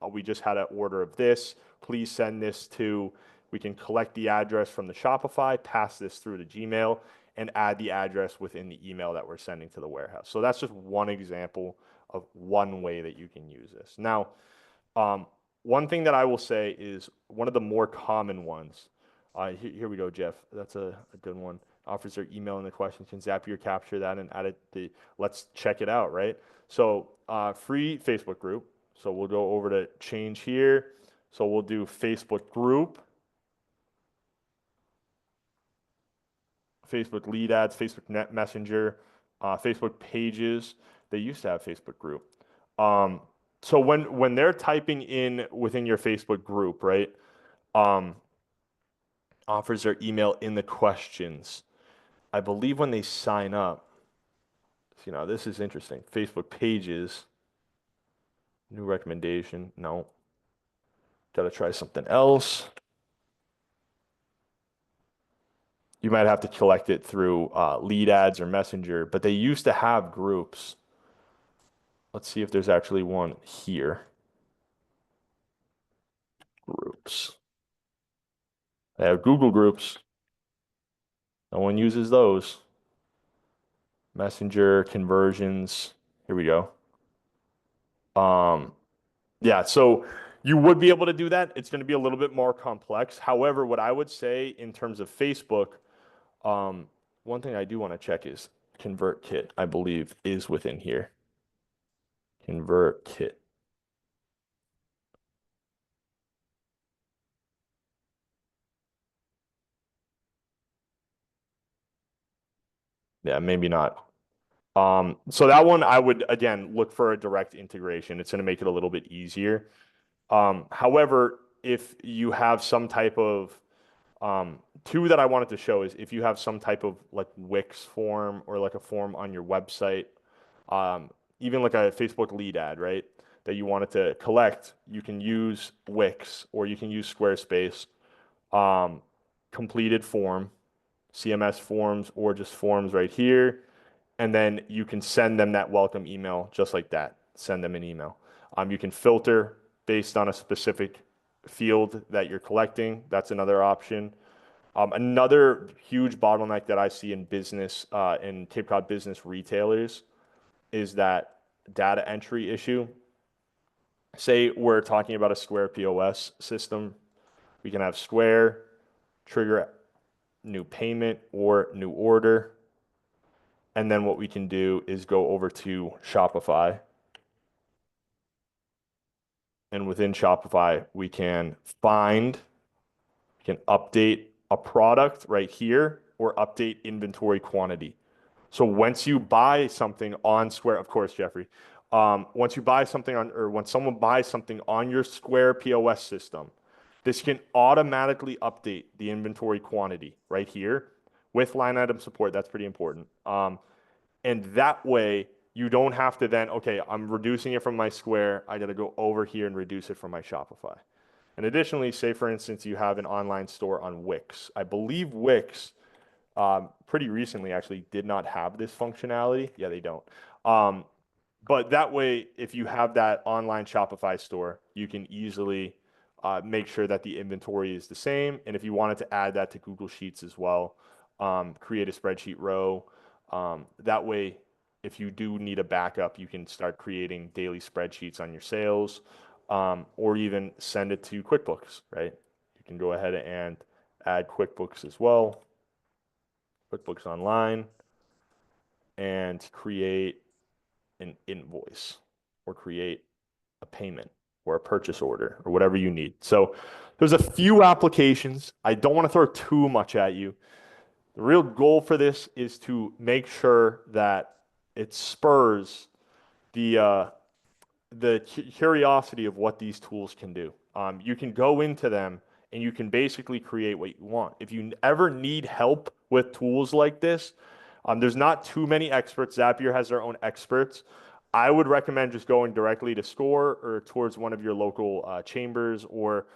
had an order of this. Please send this to, we can collect the address from the Shopify, pass this through to Gmail, and add the address within the email that we're sending to the warehouse. So that's just one example of one way that you can use this. Now, one thing that I will say is one of the more common ones. Here we go, Jeff. That's a good one. Offers their email in the question. Can Zapier capture that and add it? Let's check it out, right? So free Facebook group. So we'll go over to change here. So we'll do Facebook group, Facebook lead ads, Facebook net messenger, Facebook pages. They used to have Facebook group. So when they're typing in within your Facebook group, right? Offers their email in the questions. I believe when they sign up, you know, this is interesting. Facebook pages, new recommendation. No, gotta try something else. You might have to collect it through lead ads or messenger, but they used to have groups. Let's see if there's actually one here. Groups. They have Google groups. No one uses those. Messenger conversions. Here we go. Yeah, so you would be able to do that. It's going to be a little bit more complex. However, what I would say in terms of Facebook, one thing I do want to check is ConvertKit, I believe, is within here. ConvertKit. Yeah, maybe not. So that one I would again look for a direct integration. It's going to make it a little bit easier. However, if you have some type of two that I wanted to show is if you have some type of like Wix form or like a form on your website, even like a Facebook lead ad, right? That you wanted to collect, you can use Wix or you can use Squarespace, completed form, CMS forms, or just forms right here. And then you can send them that welcome email just like that. Send them an email. You can filter based on a specific field that you're collecting. That's another option. Another huge bottleneck that I see in business, in Cape Cod business retailers, is that data entry issue. Say we're talking about a Square POS system. We can have Square trigger new payment or new order. And then what we can do is go over to Shopify. And within Shopify, we can update a product right here or update inventory quantity. So once you buy something on Square, of course, Jeffrey, once you buy something on, or when someone buys something on your Square POS system, this can automatically update the inventory quantity right here with line item support. That's pretty important. And that way you don't have to then, okay, I'm reducing it from my Square. I got to go over here and reduce it from my Shopify. And additionally, say for instance, you have an online store on Wix. I believe Wix pretty recently actually did not have this functionality. Yeah, they don't. But that way, if you have that online Shopify store, you can easily make sure that the inventory is the same. And if you wanted to add that to Google Sheets as well, create a spreadsheet row. That way, if you do need a backup, you can start creating daily spreadsheets on your sales, or even send it to QuickBooks, right? You can go ahead and add QuickBooks as well. QuickBooks Online, and create an invoice or create a payment or a purchase order or whatever you need. So there's a few applications. I don't want to throw too much at you. The real goal for this is to make sure that it spurs the curiosity of what these tools can do. You can go into them and you can basically create what you want. If you ever need help with tools like this, there's not too many experts. Zapier has their own experts. I would recommend just going directly to SCORE or towards one of your local chambers, or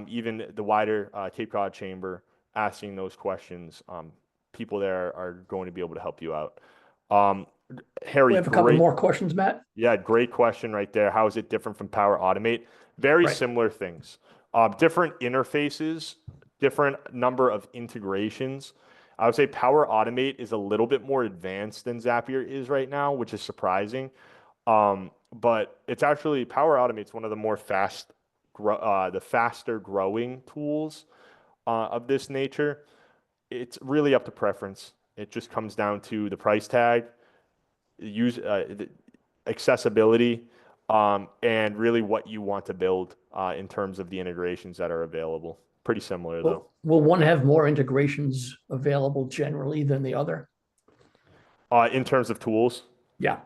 even the wider Cape Cod chamber, asking those questions. People there are going to be able to help you out. Harry, We have a couple more questions, Matt. yeah, great question right there. How is it different from Power Automate? Very Right. similar things. Different interfaces, different number of integrations. I would say Power Automate is a little bit more advanced than Zapier is right now, which is surprising. But it's actually Power Automate is one of the more the faster growing tools of this nature. It's really up to preference. It just comes down to the price tag, the accessibility, and really what you want to build in terms of the integrations that are available. Pretty similar though. Will one have more integrations available generally than the other? In terms of tools, Yeah.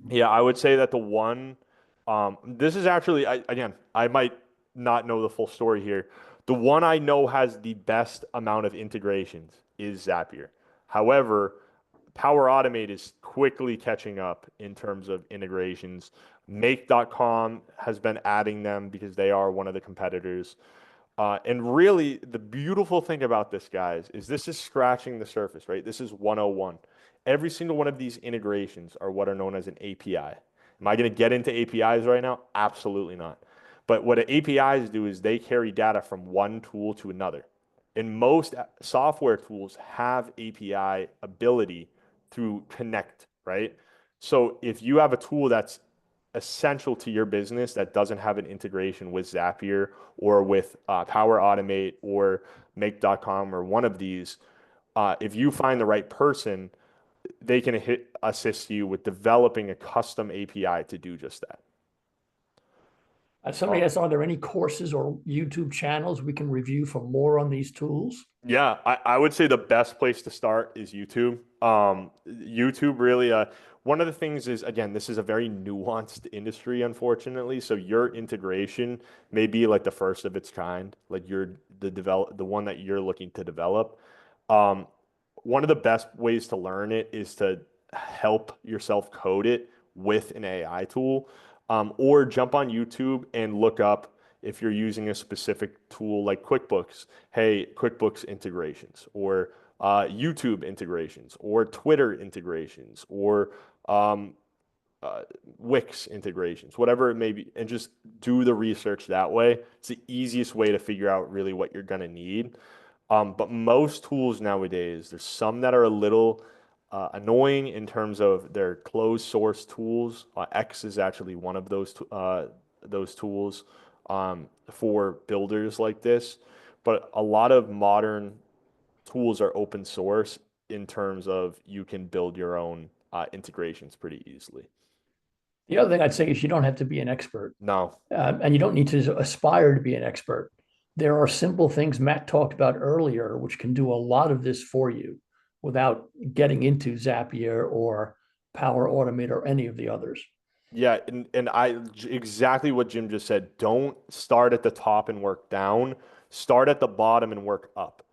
yeah, I would say that the one, this is actually, again, I might not know the full story here. The one I know has the best amount of integrations is Zapier. However, Power Automate is quickly catching up in terms of integrations. Make.com has been adding them because they are one of the competitors. And really, the beautiful thing about this, guys, is this is scratching the surface, right? This is 101. Every single one of these integrations are what are known as an API. Am I going to get into APIs right now? Absolutely not. But what APIs do is they carry data from one tool to another. And most software tools have API ability through Connect, right? So if you have a tool that's essential to your business that doesn't have an integration with Zapier or with Power Automate or Make.com or one of these, if you find the right person, they can assist you with developing a custom API to do just that. Somebody asked, are there any courses or YouTube channels we can review for more on these tools? Yeah, I would say the best place to start is YouTube. YouTube really, one of the things is, again, this is a very nuanced industry, unfortunately. So your integration may be like the first of its kind, like you're the one that you're looking to develop. One of the best ways to learn it is to help yourself code it with an AI tool, or jump on YouTube and look up if you're using a specific tool like QuickBooks, hey, QuickBooks integrations, or YouTube integrations, or Twitter integrations, or Wix integrations, whatever it may be, and just do the research that way. It's the easiest way to figure out really what you're going to need. But most tools nowadays, there's some that are a little annoying in terms of their closed source tools. X is actually one of those tools for builders like this. But a lot of modern tools are open source in terms of you can build your own integrations pretty easily. The other thing I'd say is you don't have to be an expert, No. and you don't need to aspire to be an expert. There are simple things Matt talked about earlier, which can do a lot of this for you without getting into Zapier or Power Automate or any of the others. Yeah, and exactly what Jim just said. Don't start at the top and work down. Start at the bottom and work up.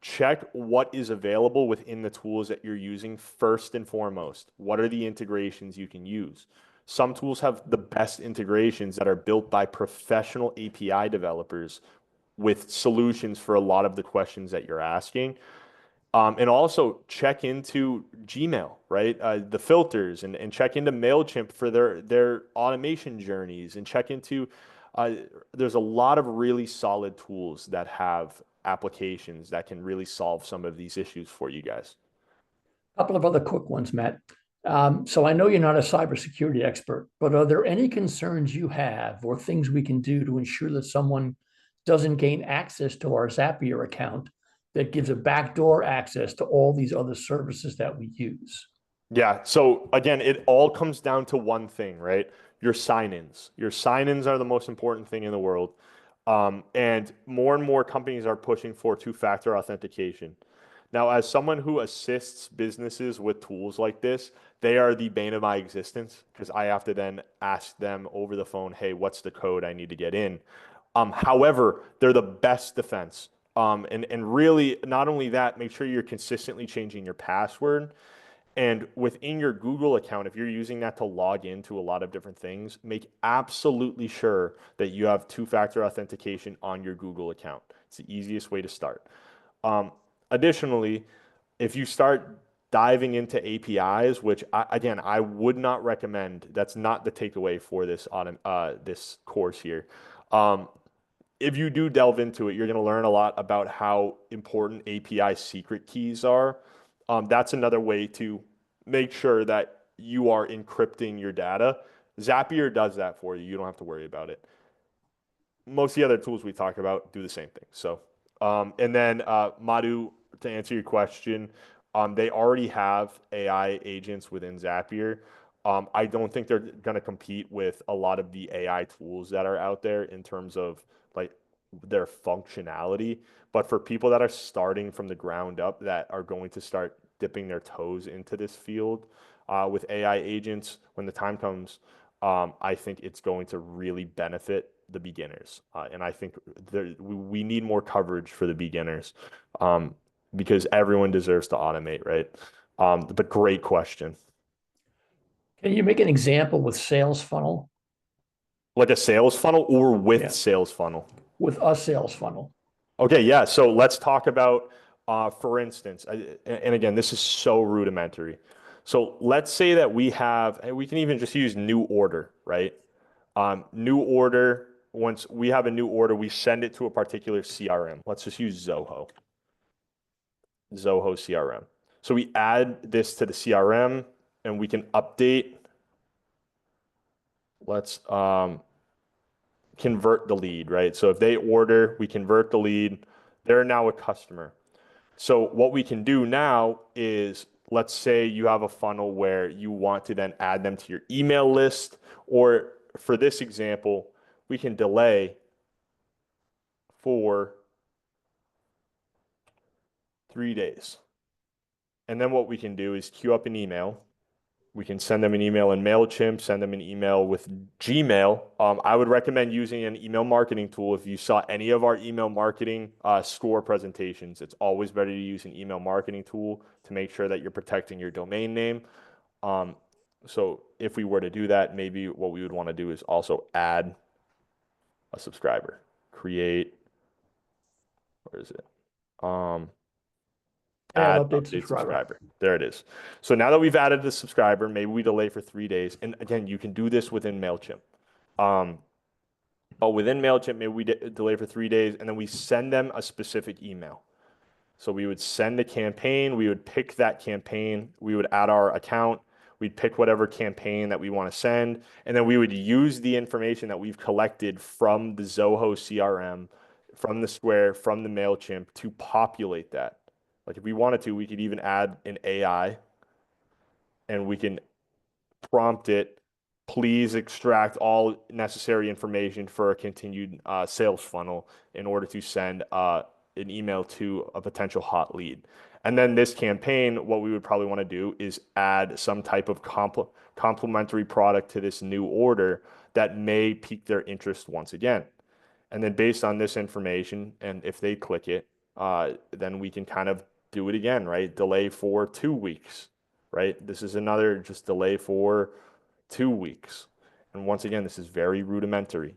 Check what is available within the tools that you're using first and foremost. What are the integrations you can use? Some tools have the best integrations that are built by professional API developers with solutions for a lot of the questions that you're asking. And also check into Gmail, right? The filters, and check into MailChimp for their automation journeys, and check into, there's a lot of really solid tools that have applications that can really solve some of these issues for you guys. A couple of other quick ones, Matt. So I know you're not a cybersecurity expert, but are there any concerns you have or things we can do to ensure that someone doesn't gain access to our Zapier account that gives a backdoor access to all these other services that we use. Yeah. So again, it all comes down to one thing, right? Your sign-ins. Your sign-ins are the most important thing in the world. And more companies are pushing for two-factor authentication. Now, as someone who assists businesses with tools like this, they are the bane of my existence because I have to then ask them over the phone, hey, what's the code I need to get in? However, they're the best defense. And really, not only that, make sure you're consistently changing your password. And within your Google account, if you're using that to log into a lot of different things, make absolutely sure that you have two-factor authentication on your Google account. It's the easiest way to start. Um, Additionally, if you start diving into APIs, which again, I would not recommend, that's not the takeaway for this course here. Um, if you do delve into it, you're going to learn a lot about how important API secret keys are. That's another way to make sure that you are encrypting your data. Zapier does that for you. You don't have to worry about it. Most of the other tools we talk about do the same thing. So, and then Madhu, to answer your question, they already have AI agents within Zapier. I don't think they're going to compete with a lot of the AI tools that are out there in terms of like their functionality. But for people that are starting from the ground up, that are going to start dipping their toes into this field with AI agents when the time comes, I think it's going to really benefit the beginners. And I think we need more coverage for the beginners because everyone deserves to automate, right? But great question. Can you make an example with Sales Funnel? Like a sales funnel or with Yeah, sales funnel? with a sales funnel. Okay, yeah. So let's talk about, for instance, and again, this is so rudimentary. So let's say that we have, and we can even just use new order, right? New order, once we have a new order, we send it to a particular CRM. Let's just use Zoho CRM. So we add this to the CRM and we can update. Let's convert the lead, right? So if they order, we convert the lead. They're now a customer. So what we can do now is, let's say you have a funnel where you want to then add them to your email list, or for this example, we can delay for 3 days. And then what we can do is queue up an email. We can send them an email in MailChimp, send them an email with Gmail. I would recommend using an email marketing tool. If you saw any of our email marketing score presentations, it's always better to use an email marketing tool to make sure that you're protecting your domain name. So if we were to do that, maybe what we would want to do is also add a subscriber, create, where is it? Add Add update update subscriber. subscriber. There it is. So now that we've added the subscriber, maybe we delay for 3 days. And again, you can do this within MailChimp. But within MailChimp, maybe we delay for 3 days and then we send them a specific email. So we would send the campaign, we would pick that campaign, we would add our account, we'd pick whatever campaign that we want to send, and then we would use the information that we've collected from the Zoho CRM, from the Square, from the MailChimp to populate that. Like if we wanted to, we could even add an AI and we can prompt it, please extract all necessary information for a continued sales funnel in order to send an email to a potential hot lead. And then this campaign, what we would probably want to do is add some type of complementary product to this new order that may pique their interest once again. And then based on this information, and if they click it, then we can kind of do it again, right? Delay for 2 weeks, right? This is another just delay for 2 weeks. And once again, this is very rudimentary.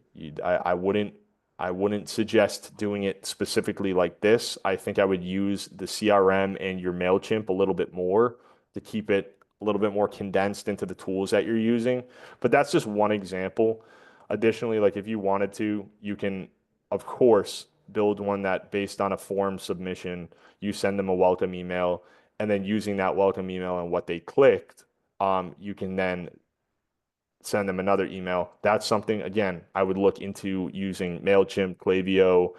I wouldn't suggest doing it specifically like this. I think I would use the CRM and your MailChimp a little bit more to keep it a little bit more condensed into the tools that you're using. But that's just one example. Additionally, like if you wanted to, you can, of course, build one that based on a form submission, you send them a welcome email, and then using that welcome email and what they clicked, you can then send them another email. That's something, again, I would look into using MailChimp, Klaviyo,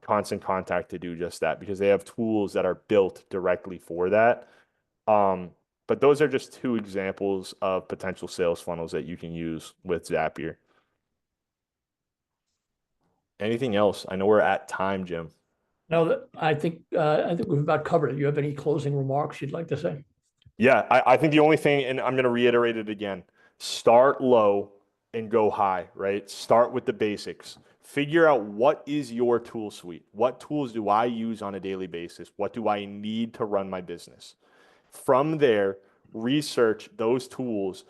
Constant Contact to do just that, because they have tools that are built directly for that. But those are just two examples of potential sales funnels that you can use with Zapier. Anything else? I know we're at time, Jim. No, I think we've about covered it. You have any closing remarks you'd like to say? Yeah, I think the only thing, and I'm going to reiterate it again, start low and go high, right? Start with the basics. Figure out what is your tool suite. What tools do I use on a daily basis? What do I need to run my business? From there, research those tools.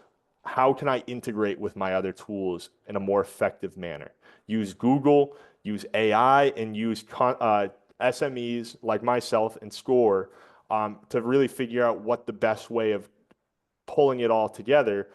How can I integrate with my other tools in a more effective manner? Use Google, use AI, and use SMEs like myself and Score to really figure out what the best way of pulling it all together.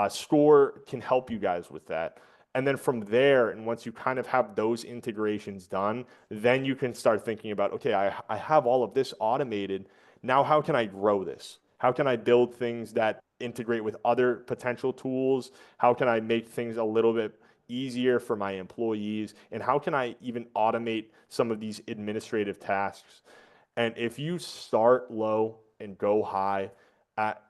Score can help you guys with that. And then from there, and once you kind of have those integrations done, then you can start thinking about, okay, I have all of this automated. Now, how can I grow this? How can I build things that integrate with other potential tools? How can I make things a little bit easier for my employees? And how can I even automate some of these administrative tasks? And if you start low and go high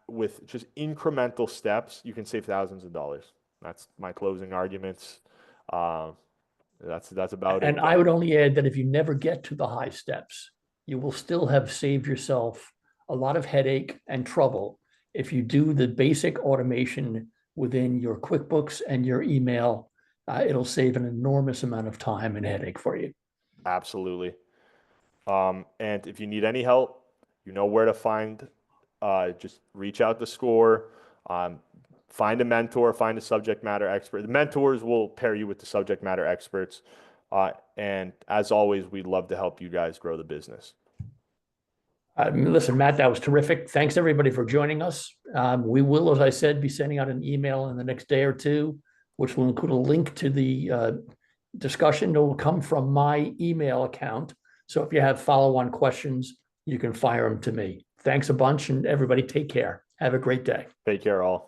with just incremental steps, you can save thousands of dollars. That's my closing arguments. That's about it. And I would only add that if you never get to the high steps, you will still have saved yourself a lot of headache and trouble if you do the basic automation within your QuickBooks and your email. It'll save an enormous amount of time and headache for you. Absolutely. And if you need any help, you know where to find. Just reach out to Score. Find a mentor, find a subject matter expert. The mentors will pair you with the subject matter experts. And as always, we'd love to help you guys grow the business. Listen, Matt, that was terrific. Thanks everybody for joining us. We will, as I said, be sending out an email in the next day or two, which will include a link to the discussion. It will come from my email account. So if you have follow-on questions, you can fire them to me. Thanks a bunch, and everybody take care. Have a great day. Take care, all.